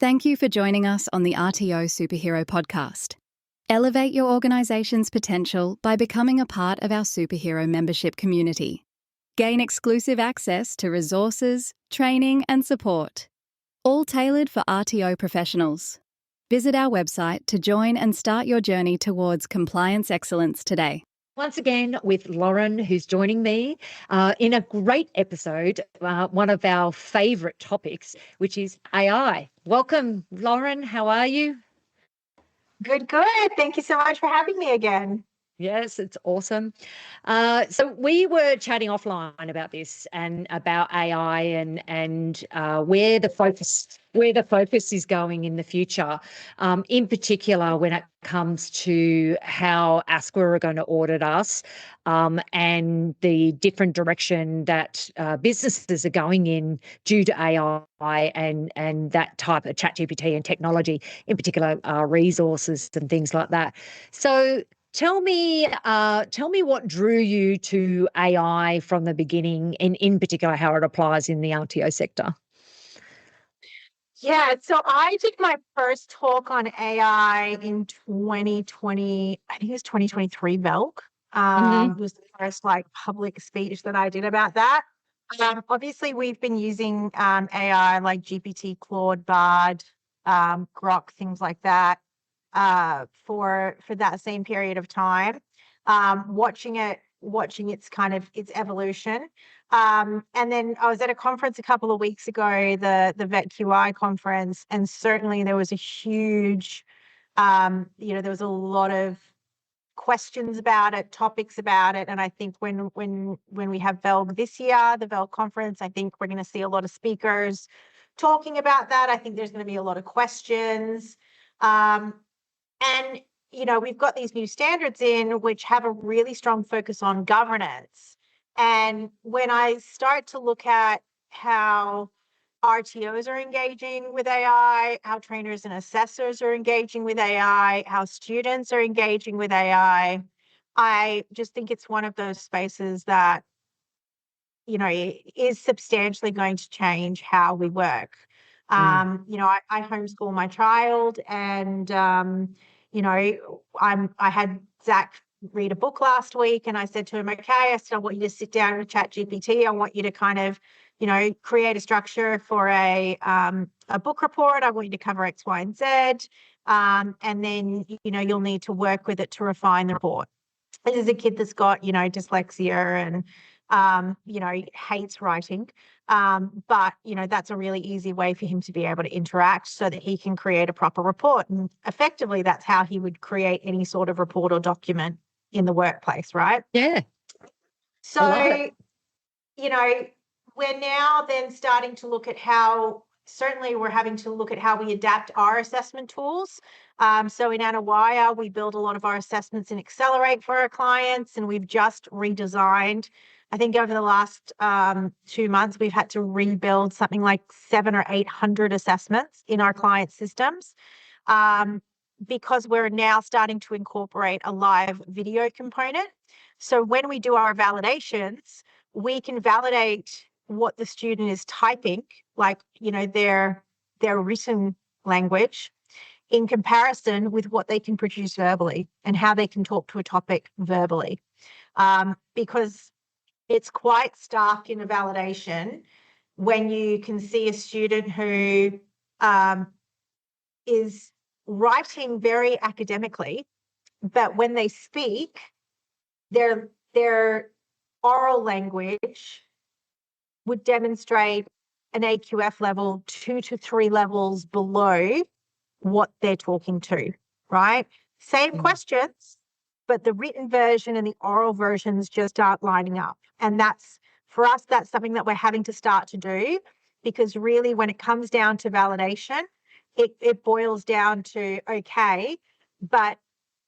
Thank you for joining us on the RTO Superhero Podcast. Elevate your organization's potential by becoming a part of our superhero membership community. Gain exclusive access to resources, training, and support, all tailored for RTO professionals. Visit our website to join and start your journey towards compliance excellence today. Once again with Lauren, who's joining me in a great episode, one of our favourite topics, which is AI. Welcome, Lauren. How are you? Good. Thank you so much for having me again. Yes, it's awesome. So we were chatting offline about this and about AI and where the focus is going in the future, in particular when it comes to how ASQA are going to audit us, and the different direction that businesses are going in due to AI and that type of ChatGPT and technology, in particular resources and things like that. So Tell me what drew you to AI from the beginning, and in particular how it applies in the RTO sector. Yeah, so I did my first talk on AI in 2020. I think it was 2023 Velk. It was the first public speech that I did about that. Obviously, we've been using AI like GPT, Claude, Bard, Grok, things like that. For that same period of time, watching its evolution. And then I was at a conference a couple of weeks ago, the VetQI conference, and certainly there was a huge, there was a lot of questions about it, topics about it. And I think when we have VELG this year, the VELG conference, I think we're going to see a lot of speakers talking about that. I think there's going to be a lot of questions. And, we've got these new standards in which have a really strong focus on governance. And when I start to look at how RTOs are engaging with AI, how trainers and assessors are engaging with AI, how students are engaging with AI, I just think it's one of those spaces that, is substantially going to change how we work. I homeschool my child, and I had Zach read a book last week, and I said to him, okay, I want you to sit down with ChatGPT. I want you to kind of, create a structure for a book report. I want you to cover X, Y, and Z. And then, you'll need to work with it to refine the report. This is a kid that's got, dyslexia and, hates writing. But, that's a really easy way for him to be able to interact so that he can create a proper report. And effectively, that's how he would create any sort of report or document in the workplace, right? Yeah. So, we're now then starting to look at how, certainly we're having to look at how we adapt our assessment tools. So in Anawire, we build a lot of our assessments in Accelerate for our clients, and we've just redesigned. I think over the last 2 months, we've had to rebuild something like 700 or 800 assessments in our client systems, because we're now starting to incorporate a live video component. So when we do our validations, we can validate what the student is typing, their written language, in comparison with what they can produce verbally and how they can talk to a topic verbally. Because it's quite stark in a validation when you can see a student who is writing very academically, but when they speak, their oral language would demonstrate an AQF level 2 to 3 levels below what they're talking to, right? Same questions, but the written version and the oral versions just aren't lining up. And that's, for us, that's something that we're having to start to do, because really when it comes down to validation, it boils down to, okay, but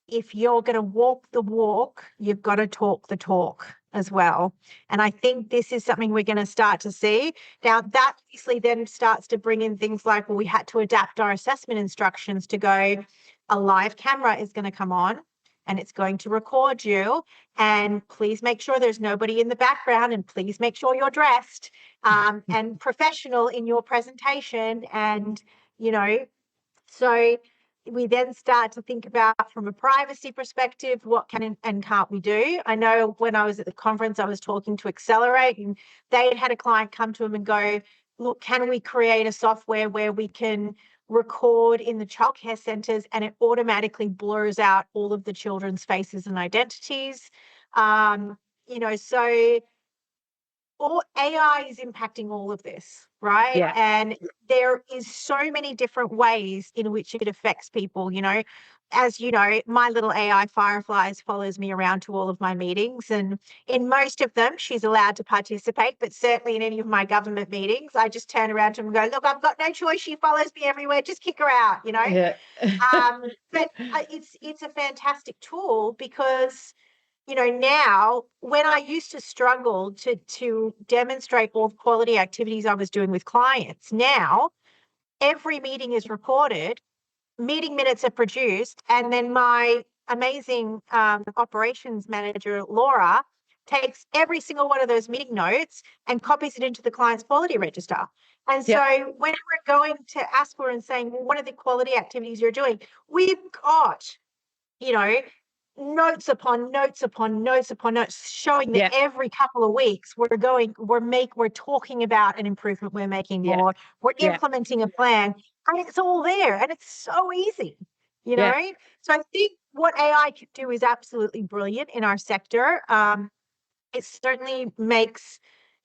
if you're going to walk the walk, you've got to talk the talk as well. And I think this is something we're going to start to see. Now, that obviously then starts to bring in things like, well, we had to adapt our assessment instructions to go, a live camera is going to come on and it's going to record you. And please make sure there's nobody in the background, and please make sure you're dressed and professional in your presentation. And So we then start to think about, from a privacy perspective, what can and can't we do. I know when I was at the conference, I was talking to Accelerate, and they had a client come to them and go, look, can we create a software where we can record in the childcare centres and it automatically blurs out all of the children's faces and identities? So all AI is impacting all of this, right? Yeah. And there is so many different ways in which it affects people. As you know, my little AI Fireflies follows me around to all of my meetings, and in most of them she's allowed to participate, but certainly in any of my government meetings I just turn around to them and go, look, I've got no choice, she follows me everywhere, just kick her out. Yeah. But it's a fantastic tool, because now, when I used to struggle to demonstrate all the quality activities I was doing with clients, now every meeting is recorded, meeting minutes are produced, and then my amazing operations manager, Laura, takes every single one of those meeting notes and copies it into the client's quality register. And so when we're going to ask for and saying, well, what are the quality activities you're doing? We've got, notes upon notes upon notes upon notes, showing that every couple of weeks we're talking about an improvement we're making, or we're implementing a plan, and it's all there, and it's so easy, So I think what AI can do is absolutely brilliant in our sector. It certainly makes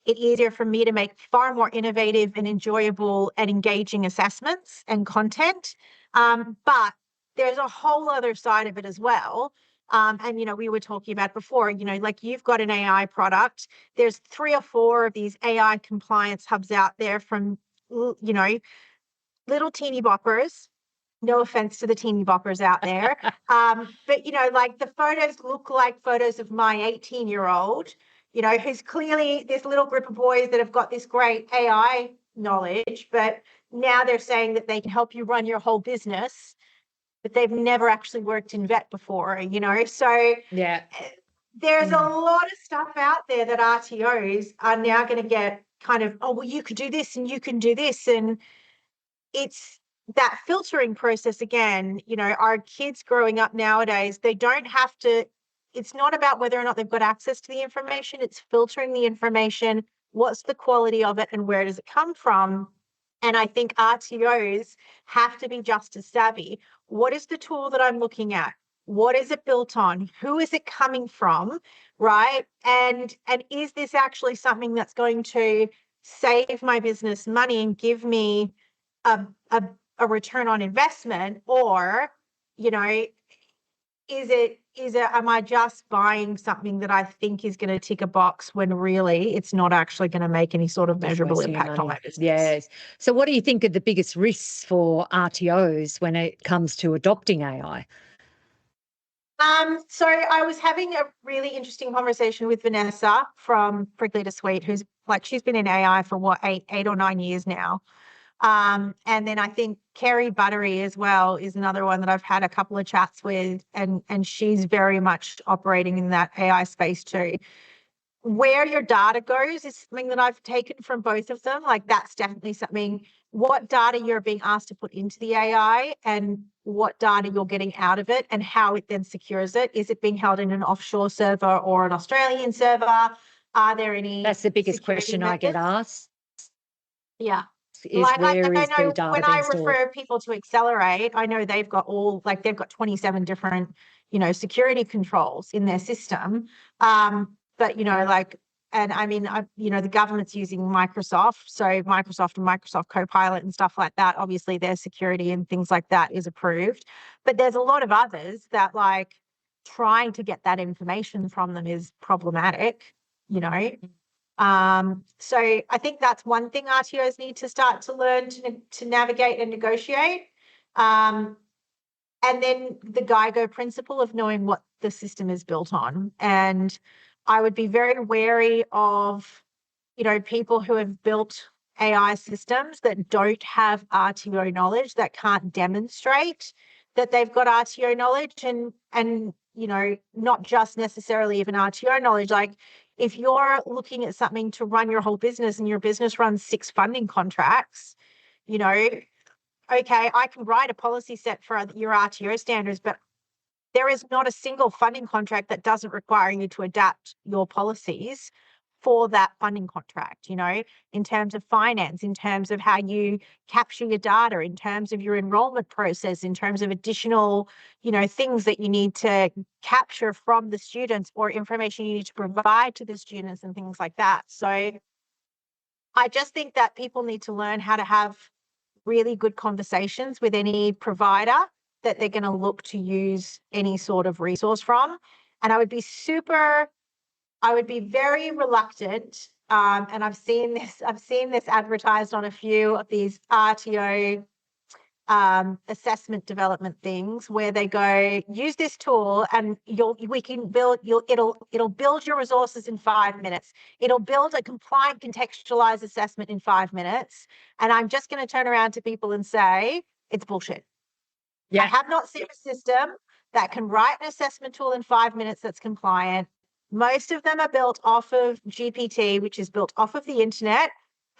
it easier for me to make far more innovative and enjoyable and engaging assessments and content. But there's a whole other side of it as well. And we were talking about before, like, you've got an AI product. There's 3 or 4 of these AI compliance hubs out there, from, little teeny boppers. No offense to the teeny boppers out there. But, like, the photos look like photos of my 18-year-old, who's clearly this little group of boys that have got this great AI knowledge, but now they're saying that they can help you run your whole business, but they've never actually worked in vet before, So there's a lot of stuff out there that RTOs are now going to get kind of, oh, well, you could do this and you can do this. And it's that filtering process again. Our kids growing up nowadays, they don't have to, it's not about whether or not they've got access to the information, it's filtering the information, what's the quality of it, and where does it come from. And I think RTOs have to be just as savvy. What is the tool that I'm looking at? What is it built on? Who is it coming from? Right? And is this actually something that's going to save my business money and give me a return on investment? Or, am I just buying something that I think is going to tick a box, when really it's not actually going to make any sort of measurable impact on my business? Yes. So what do you think are the biggest risks for RTOs when it comes to adopting AI? So I was having a really interesting conversation with Vanessa from Prickly to Sweet, who's like, she's been in AI for what, 8 or 9 years now. And then I think Kerry Buttery as well is another one that I've had a couple of chats with, and she's very much operating in that AI space too. Where your data goes is something that I've taken from both of them. Like, that's definitely something, what data you're being asked to put into the AI and what data you're getting out of it, and how it then secures it. Is it being held in an offshore server or an Australian server? Are there any? That's the biggest question I get asked. Yeah. Is where is the data when being I stored? refer people to Accelerate, I know they've got 27 different, security controls in their system. But, and I mean, the government's using Microsoft. So Microsoft and Microsoft Copilot and stuff like that, obviously their security and things like that is approved. But there's a lot of others that, like, trying to get that information from them is problematic, So I think that's one thing RTOs need to start to learn to navigate and negotiate. And then the GIGO principle of knowing what the system is built on. And I would be very wary of, people who have built AI systems that don't have RTO knowledge, that can't demonstrate that they've got RTO knowledge, and not just necessarily even RTO knowledge. Like, if you're looking at something to run your whole business and your business runs 6 funding contracts, okay, I can write a policy set for your RTO standards, but there is not a single funding contract that doesn't require you to adapt your policies for that funding contract, in terms of finance, in terms of how you capture your data, in terms of your enrollment process, in terms of additional, things that you need to capture from the students or information you need to provide to the students and things like that. So I just think that people need to learn how to have really good conversations with any provider that they're going to look to use any sort of resource from. And I would be very reluctant. And I've seen this advertised on a few of these RTO assessment development things where they go, use this tool and it'll build your resources in 5 minutes. It'll build a compliant contextualized assessment in 5 minutes. And I'm just going to turn around to people and say, it's bullshit. Yeah. I have not seen a system that can write an assessment tool in 5 minutes that's compliant. Most of them are built off of GPT, which is built off of the internet.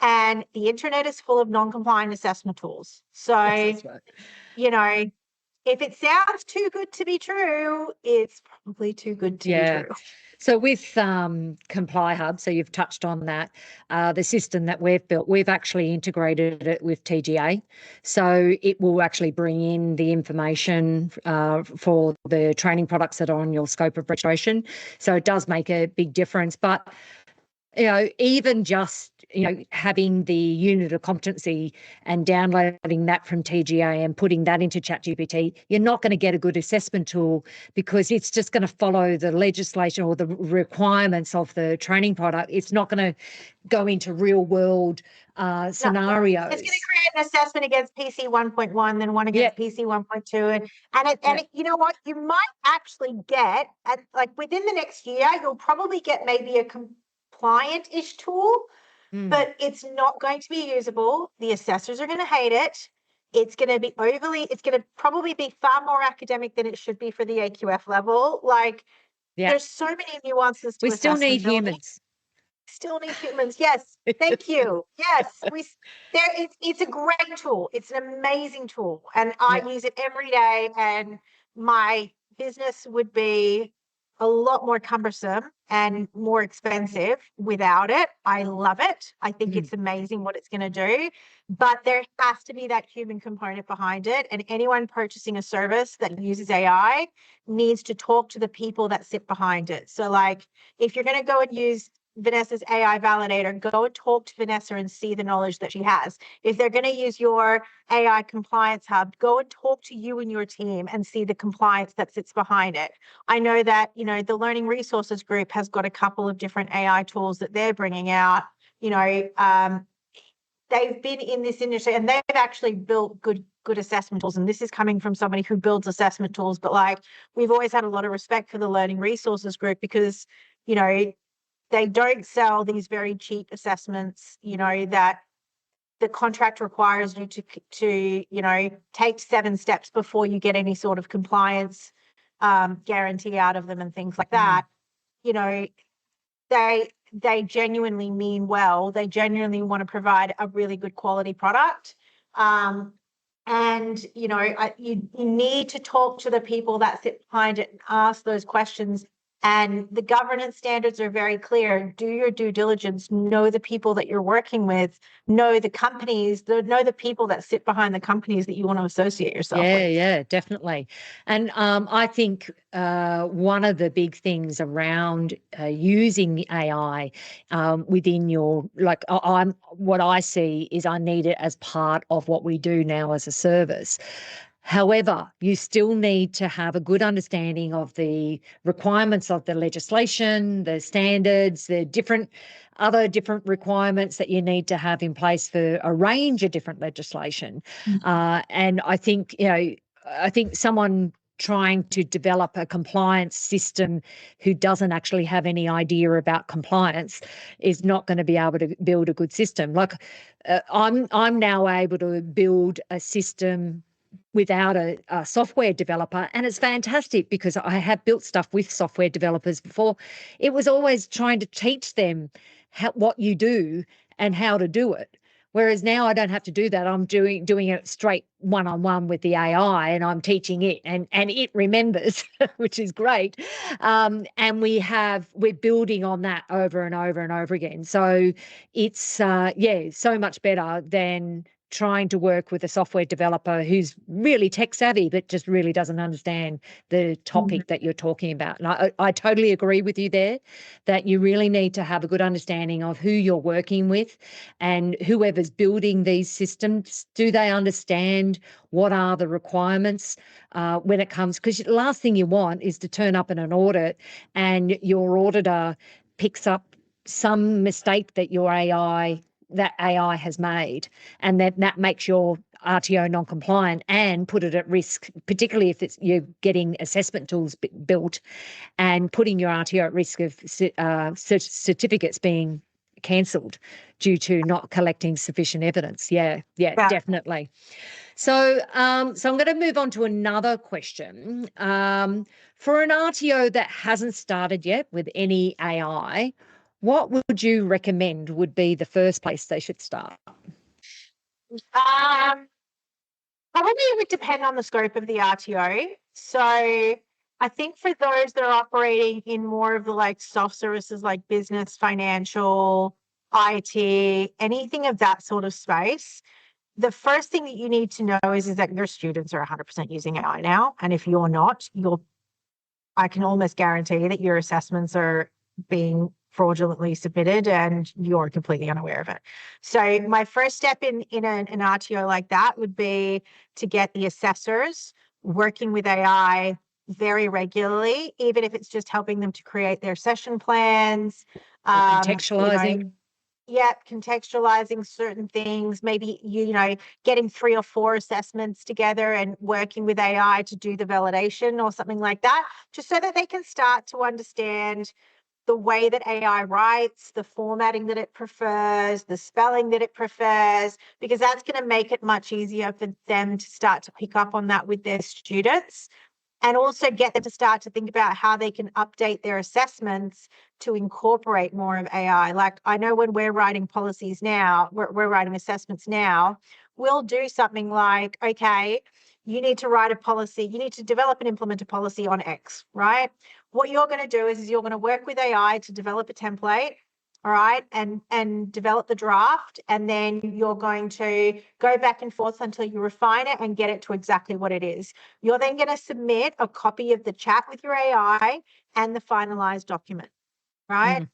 And the internet is full of non-compliant assessment tools. So, yes, right. If it sounds too good to be true, it's probably too good to be true. So with Comply Hub, so you've touched on that, the system that we've built, we've actually integrated it with TGA. So it will actually bring in the information for the training products that are on your scope of registration. So it does make a big difference. But even just, having the unit of competency and downloading that from TGA and putting that into ChatGPT, you're not going to get a good assessment tool because it's just going to follow the legislation or the requirements of the training product. It's not going to go into real world scenarios. It's going to create an assessment against PC 1.1, then one against PC 1.2. And you know what? You might actually get, within the next year, you'll probably get maybe a compliant-ish tool, but it's not going to be usable. The assessors are going to hate it. It's going to probably be far more academic than it should be for the AQF level. There's so many nuances to we still need humans. Still need humans. Yes. Thank you. Yes. It's a great tool. It's an amazing tool. And I use it every day, and my business would be a lot more cumbersome and more expensive without it. I love it. I think it's amazing what it's going to do, but there has to be that human component behind it. And anyone purchasing a service that uses AI needs to talk to the people that sit behind it. So if you're going to go and use Vanessa's AI validator, go and talk to Vanessa and see the knowledge that she has. If they're going to use your AI compliance hub, go and talk to you and your team and see the compliance that sits behind it. I know that, the Learning Resources Group has got a couple of different AI tools that they're bringing out. They've been in this industry and they've actually built good assessment tools. And this is coming from somebody who builds assessment tools. But we've always had a lot of respect for the Learning Resources Group because, they don't sell these very cheap assessments, that the contract requires you to take 7 steps before you get any sort of compliance guarantee out of them and things like that. They genuinely mean well. They genuinely want to provide a really good quality product. And, you need to talk to the people that sit behind it and ask those questions. And the governance standards are very clear. Do your due diligence, know the people that you're working with, know the companies, know the people that sit behind the companies that you want to associate yourself with. Yeah, definitely. And I think one of the big things around using AI within your, what I see is I need it as part of what we do now as a service. However, you still need to have a good understanding of the requirements of the legislation, the standards, the different requirements that you need to have in place for a range of different legislation. And I think, someone trying to develop a compliance system who doesn't actually have any idea about compliance is not going to be able to build a good system. I'm now able to build a system without a software developer, and it's fantastic because I have built stuff with software developers before. It was always trying to teach them what you do and how to do it. Whereas now I don't have to do that. I'm doing it straight one-on-one with the AI, and I'm teaching it, and it remembers, which is great. And we're building on that over and over and over again. So it's so much better than trying to work with a software developer who's really tech savvy but just really doesn't understand the topic that you're talking about. And I totally agree with you there, that you really need to have a good understanding of who you're working with and whoever's building these systems. Do they understand what are the requirements when it comes? Because the last thing you want is to turn up in an audit and your auditor picks up some mistake that AI has made, and that makes your RTO non-compliant and put it at risk, particularly if you're getting assessment tools built and putting your RTO at risk of certificates being cancelled due to not collecting sufficient evidence. Yeah, definitely. So I'm going to move on to another question. For an RTO that hasn't started yet with any AI, what would you recommend would be the first place they should start? Probably it would depend on the scope of the RTO. So I think for those that are operating in more of the like soft services like business, financial, IT, anything of that sort of space, the first thing that you need to know is that your students are 100% using AI now. And if you're not, I can almost guarantee that your assessments are being fraudulently submitted and you're completely unaware of it. So my first step in an RTO like that would be to get the assessors working with AI very regularly, even if it's just helping them to create their session plans. Contextualizing. Contextualizing certain things, maybe, getting 3 or 4 assessments together and working with AI to do the validation or something like that, just so that they can start to understand the way that AI writes, the formatting that it prefers, the spelling that it prefers, because that's going to make it much easier for them to start to pick up on that with their students. And also get them to start to think about how they can update their assessments to incorporate more of AI. Like, I know when we're writing policies now, we're writing assessments now, we'll do something like, okay, you need to write a policy, you need to develop and implement a policy on X, right? What you're going to do is you're going to work with AI to develop a template, all right, and develop the draft, and then you're going to go back and forth until you refine it and get it to exactly what it is. You're then going to submit a copy of the chat with your AI and the finalized document, right?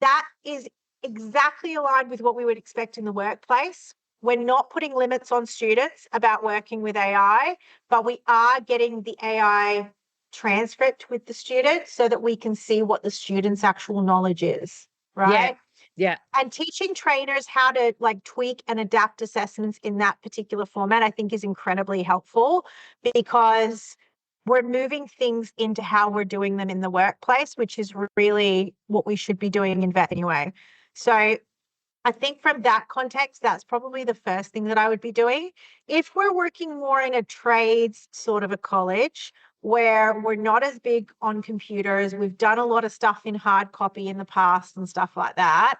That is exactly aligned with what we would expect in the workplace. We're not putting limits on students about working with AI, but we are getting the AI transcript with the student so that we can see what the student's actual knowledge is. Right? Yeah. And teaching trainers how to like tweak and adapt assessments in that particular format, I think, is incredibly helpful, because we're moving things into how we're doing them in the workplace, which is really what we should be doing in vet anyway. So I think from that context, that's probably the first thing that I would be doing. If we're working more in a trades sort of a college, where we're not as big on computers, we've done a lot of stuff in hard copy in the past and stuff like that,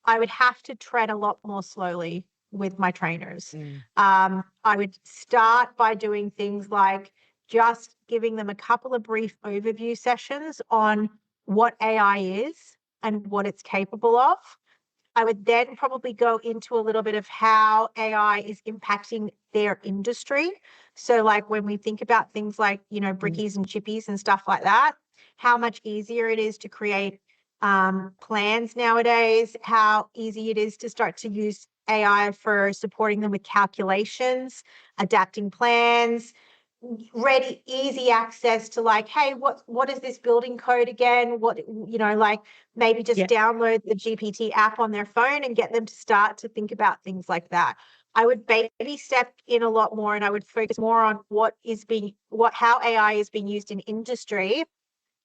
I would have to tread a lot more slowly with my trainers. I would start by doing things like just giving them a couple of brief overview sessions on what AI is and what it's capable of. I would then probably go into a little bit of how AI is impacting their industry. So like when we think about things like, brickies and chippies and stuff like that, how much easier it is to create plans nowadays, how easy it is to start to use AI for supporting them with calculations, adapting plans, ready, easy access to like, hey, what is this building code again? Maybe just download the GPT app on their phone and get them to start to think about things like that. I would baby step in a lot more, and I would focus more on how AI is being used in industry.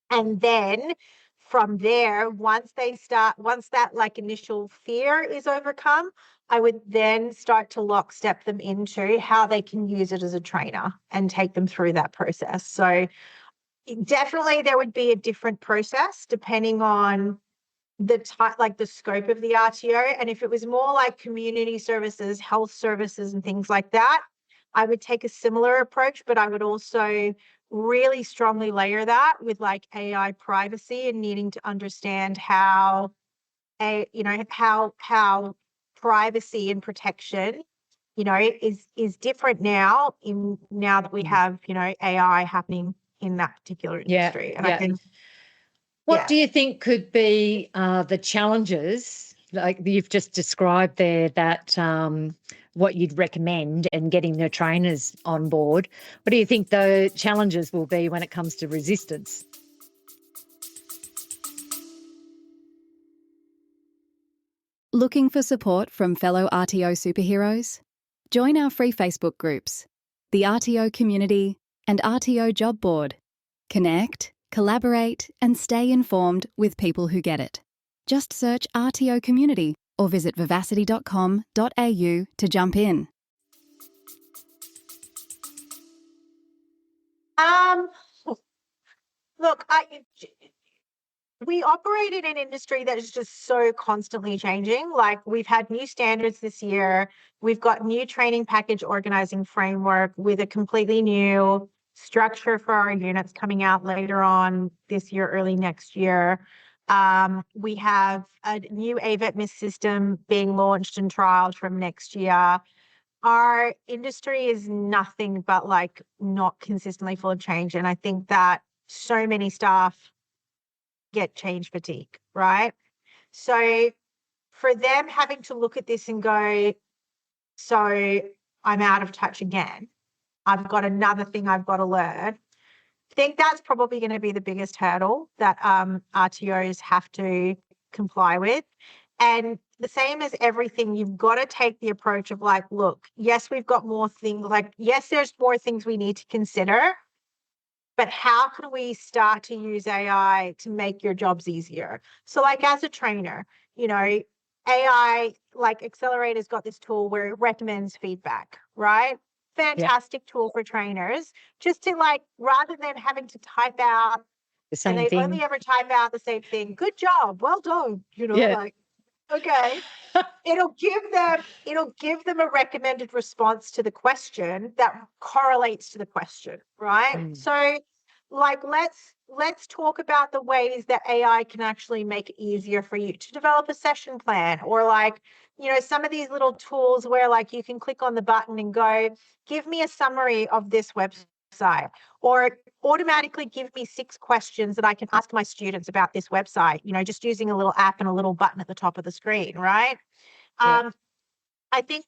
And then from there, once that like initial fear is overcome, I would then start to lockstep them into how they can use it as a trainer and take them through that process. So definitely there would be a different process depending on the type, like the scope of the RTO. And if it was more like community services, health services, and things like that, I would take a similar approach, but I would also really strongly layer that with like AI privacy and needing to understand how how privacy and protection, is different now that we have, AI happening in that particular industry. And I think, what do you think could be the challenges, like you've just described there, that what you'd recommend and getting the trainers on board? What do you think the challenges will be when it comes to resistance? Looking for support from fellow RTO superheroes? Join our free Facebook groups, the RTO Community and RTO Job Board. Connect, collaborate, and stay informed with people who get it. Just search RTO Community or visit vivacity.com.au to jump in. Look, we operate in an industry that is just so constantly changing. Like, we've had new standards this year. We've got new training package organizing framework with a completely new structure for our units coming out later on this year, early next year. We have a new AVETMIS system being launched and trialed from next year. Our industry is nothing but like not consistently full of change. And I think that so many staff get change fatigue, right? So for them having to look at this and go, so I'm out of touch again, I've got another thing I've got to learn, I think that's probably going to be the biggest hurdle that RTOs have to comply with. And the same as everything, you've got to take the approach of like, look, yes, we've got more things, like, yes, there's more things we need to consider, but how can we start to use AI to make your jobs easier? So like as a trainer, AI, like Accelerator's got this tool where it recommends feedback, right? Fantastic tool for trainers, just to like, rather than having to type out The same and they thing. only ever type out the same thing. Good job, well done. Like, okay. It'll give them a recommended response to the question that correlates to the question, right? So like, let's talk about the ways that AI can actually make it easier for you to develop a session plan, or like, some of these little tools where like you can click on the button and go, give me a summary of this website, or automatically give me 6 questions that I can ask my students about this website, just using a little app and a little button at the top of the screen, right? I think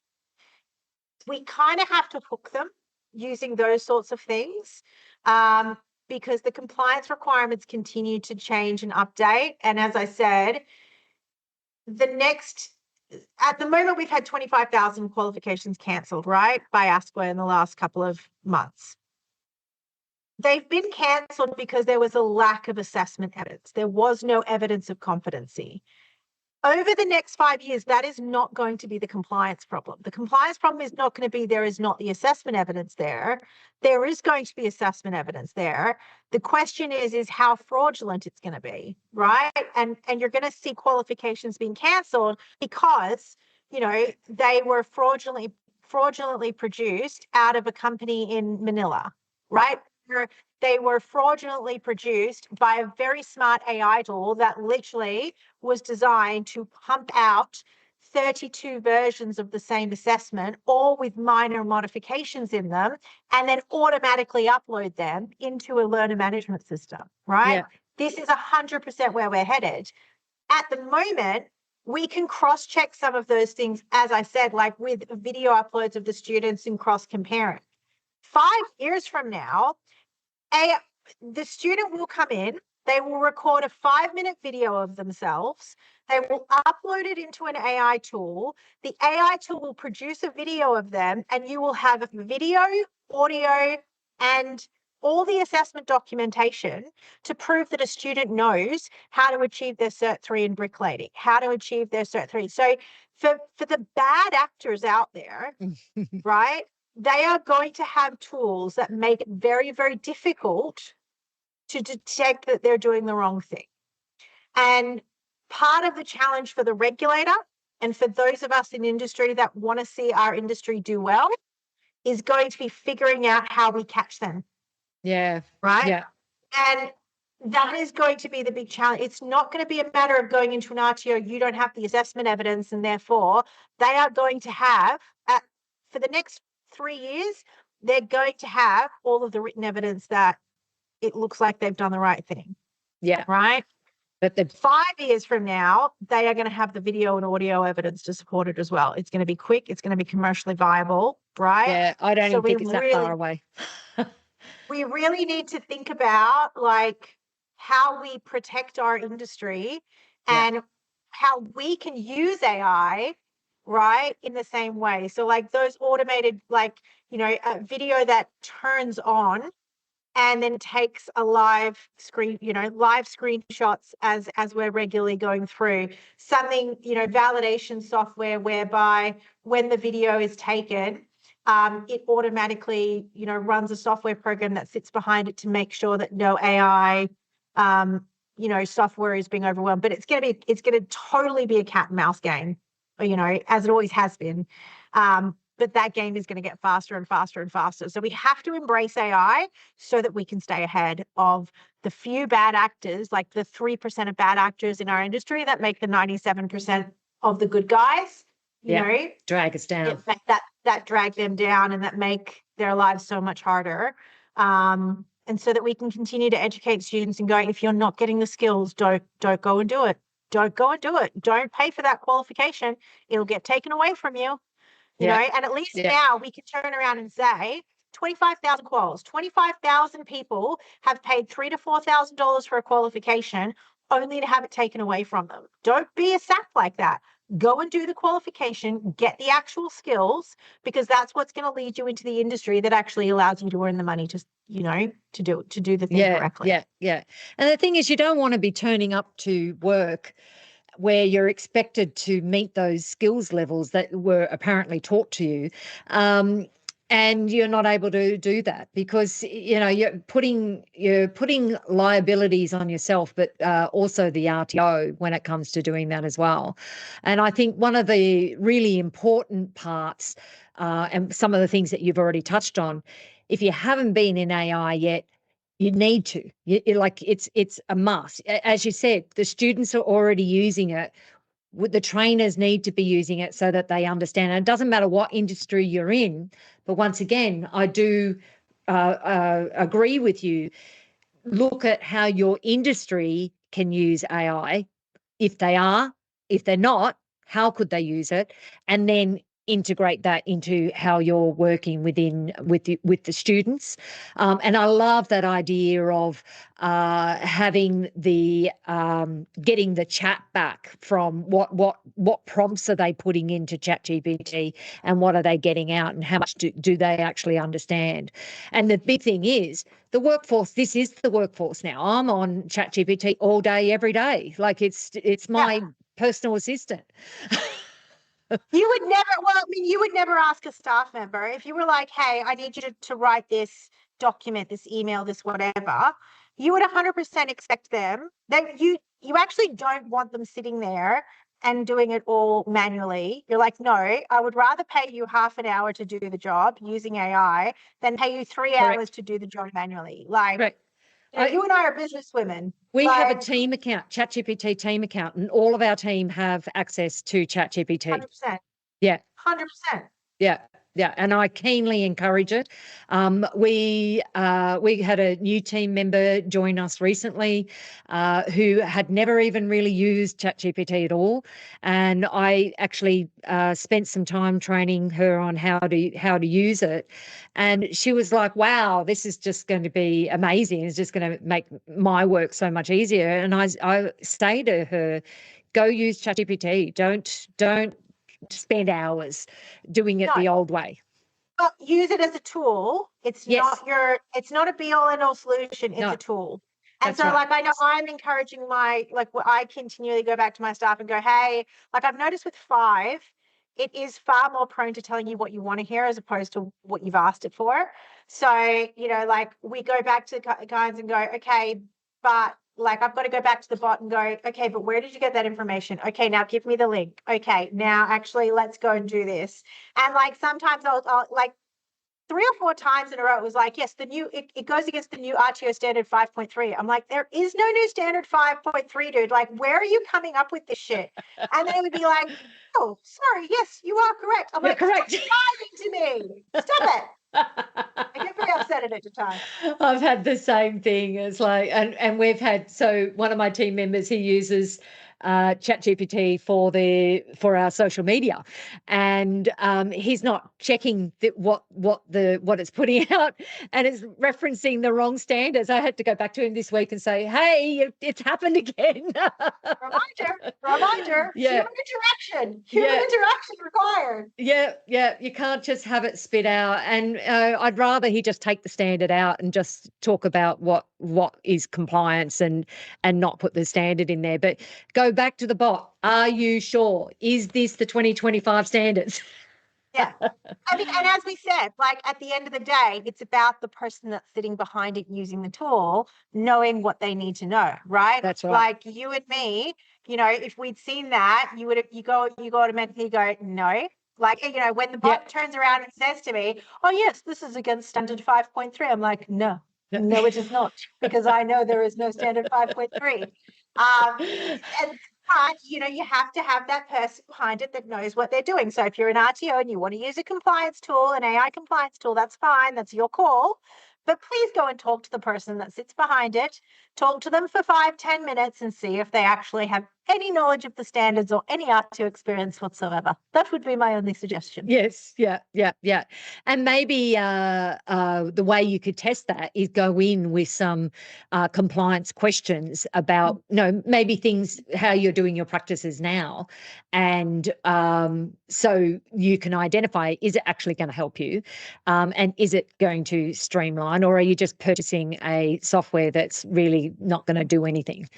we kind of have to hook them using those sorts of things, because the compliance requirements continue to change and update. And as I said, at the moment, we've had 25,000 qualifications cancelled, right, by ASQA in the last couple of months. They've been cancelled because there was a lack of assessment evidence. There was no evidence of competency. Over the next 5 years, that is not going to be the compliance problem. The compliance problem is not going to be there is not the assessment evidence there. There is going to be assessment evidence there. The question is how fraudulent it's going to be, right? And you're going to see qualifications being cancelled because, they were fraudulently produced out of a company in Manila, right? They were fraudulently produced by a very smart AI tool that literally was designed to pump out 32 versions of the same assessment, all with minor modifications in them, and then automatically upload them into a learner management system, right? Yeah. This is 100% where we're headed. At the moment, we can cross-check some of those things, as I said, like with video uploads of the students and cross-comparing. 5 years from now, the student will come in, they will record a 5-minute video of themselves, they will upload it into an AI tool, the AI tool will produce a video of them, and you will have video, audio, and all the assessment documentation to prove that a student knows how to achieve their Cert 3 in bricklaying, how to achieve their Cert 3. So for the bad actors out there, right, they are going to have tools that make it very, very difficult to detect that they're doing the wrong thing. And part of the challenge for the regulator and for those of us in industry that want to see our industry do well is going to be figuring out how we catch them. Yeah. Right. Yeah. And that is going to be the big challenge. It's not going to be a matter of going into an RTO, you don't have the assessment evidence, and therefore they are going to have, for the next 3 years, they're going to have all of the written evidence that it looks like they've done the right thing. Yeah. Right. But 5 years from now, they are going to have the video and audio evidence to support it as well. It's going to be quick. It's going to be commercially viable. Right. Yeah. I don't even think it's that far away. We really need to think about like how we protect our industry and how we can use AI, right, in the same way. So like those automated, like, a video that turns on and then takes a live screenshots as we're regularly going through something, validation software whereby when the video is taken, it automatically, runs a software program that sits behind it to make sure that no AI, software is being overwhelmed. But it's going to totally be a cat and mouse game, as it always has been. But that game is going to get faster and faster and faster. So we have to embrace AI so that we can stay ahead of the few bad actors, like the 3% of bad actors in our industry that make the 97% of the good guys, drag us down. That drag them down and that make their lives so much harder. And so that we can continue to educate students and go, if you're not getting the skills, don't go and do it. Don't go and do it. Don't pay for that qualification. It'll get taken away from you. And at least now we can turn around and say 25,000 quals, 25,000 people have paid $3,000 to $4,000 for a qualification only to have it taken away from them. Don't be a sap like that. Go and do the qualification, get the actual skills, because that's what's going to lead you into the industry that actually allows you to earn the money to do the thing correctly. Yeah. And the thing is, you don't want to be turning up to work where you're expected to meet those skills levels that were apparently taught to you. And you're not able to do that because, you're putting liabilities on yourself, but also the RTO when it comes to doing that as well. And I think one of the really important parts, and some of the things that you've already touched on, if you haven't been in AI yet, you need to. It's a must. As you said, the students are already using it. The trainers need to be using it so that they understand. And it doesn't matter what industry you're in. But once again, I do agree with you. Look at how your industry can use AI. If they're not, how could they use it? And then integrate that into how you're working with the students. And I love that idea of having the getting the chat back from what prompts are they putting into ChatGPT and what are they getting out and how much do they actually understand. And the big thing is the workforce. This is the workforce now. I'm on ChatGPT all day, every day. Like it's my personal assistant. You would never ask a staff member if you were like, hey, I need you to write this document, this email, this whatever. You would 100% expect them that you actually don't want them sitting there and doing it all manually. You're like, no, I would rather pay you half an hour to do the job using AI than pay you 3 hours to do the job manually. Like, you and I are businesswomen. We have a team account, ChatGPT team account, and all of our team have access to ChatGPT. 100%. Yeah. 100%. Yeah, and I keenly encourage it. We had a new team member join us recently who had never even really used ChatGPT at all, and I actually spent some time training her on how to use it, and she was like, "Wow, this is just going to be amazing! It's just going to make my work so much easier." And I say to her, "Go use ChatGPT. Don't spend hours doing it the old way." But use it as a tool. It's not a be all end all solution. It's a tool. And so I know I'm encouraging I continually go back to my staff and go, hey, I've noticed with 5, it is far more prone to telling you what you want to hear as opposed to what you've asked it for. So, we go back to the guys and go, okay, but like I've got to go back to the bot and go, okay, but where did you get that information? Okay, now give me the link. Okay, now actually let's go and do this. And like sometimes I'll like 3 or 4 times in a row, it was like, yes, it goes against the new RTO standard 5.3. I'm like, there is no new standard 5.3, dude. Like, where are you coming up with this shit? And then it would be like, oh, sorry, yes, you are correct. I'm You're like, correct. stop lying to me. Stop it. I get very upset at it at times. I've had the same thing. It's like, and we've had, so one of my team members, he uses ChatGPT for our social media, and he's not checking what it's putting out, and it's referencing the wrong standards. I had to go back to him this week and say, hey, it's happened again. Reminder. Yeah. Human interaction required. Yeah, you can't just have it spit out. And I'd rather he just take the standard out and just talk about what is compliance and not put the standard in there. But go back to the bot. Are you sure? Is this the 2025 standards? Yeah. I mean, and as we said, like at the end of the day, it's about the person that's sitting behind it using the tool, knowing what they need to know, right? That's right. Like you and me, if we'd seen that, you automatically go, no. Like, when the bot turns around and says to me, oh, yes, this is against standard 5.3. I'm like, no, it is not, because I know there is no standard 5.3. But, you have to have that person behind it that knows what they're doing. So if you're an RTO and you want to use a compliance tool, an AI compliance tool, that's fine. That's your call. But please go and talk to the person that sits behind it. Talk to them for 5-10 minutes and see if they actually have any knowledge of the standards or any RTO experience whatsoever. That would be my only suggestion. Yes, yeah. And maybe the way you could test that is go in with some compliance questions about, maybe things, how you're doing your practices now. And so you can identify, is it actually going to help you? And is it going to streamline, or are you just purchasing a software that's really not going to do anything?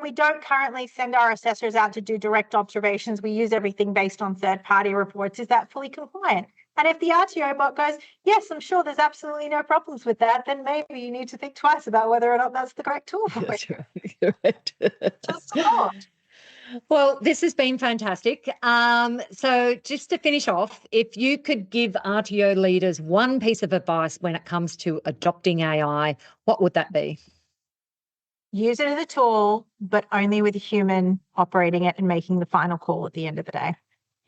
We don't currently send our assessors out to do direct observations. We use everything based on third-party reports. Is that fully compliant? And if the RTO bot goes, yes, I'm sure there's absolutely no problems with that, then maybe you need to think twice about whether or not that's the correct tool for That's it. right. Just a thought. Well, this has been fantastic. So just to finish off, if you could give RTO leaders one piece of advice when it comes to adopting AI, what would that be? Use it as a tool, but only with a human operating it and making the final call at the end of the day.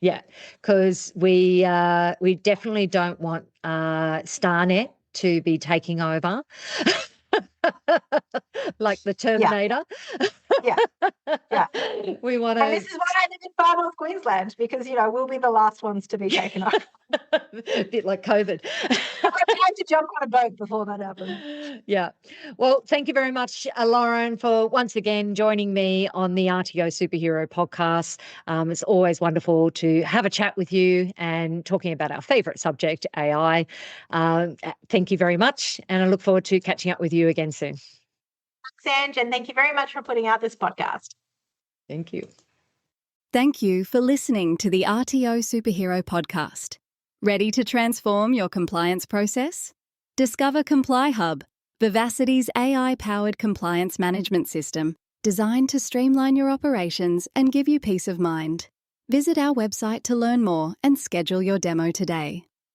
Yeah, because we definitely don't want StarNet to be taking over like the Terminator. Yeah. We want to. And this is why I live in far north Queensland, because we'll be the last ones to be taken over. A bit like COVID. I had to jump on a boat before that happened. Yeah. Well, thank you very much, Lauren, for once again joining me on the RTO Superhero podcast. It's always wonderful to have a chat with you and talking about our favourite subject, AI. Thank you very much, and I look forward to catching up with you again soon. Thanks, Ange, and thank you very much for putting out this podcast. Thank you. Thank you for listening to the RTO Superhero podcast. Ready to transform your compliance process? Discover Comply Hub, Vivacity's AI-powered compliance management system, designed to streamline your operations and give you peace of mind. Visit our website to learn more and schedule your demo today.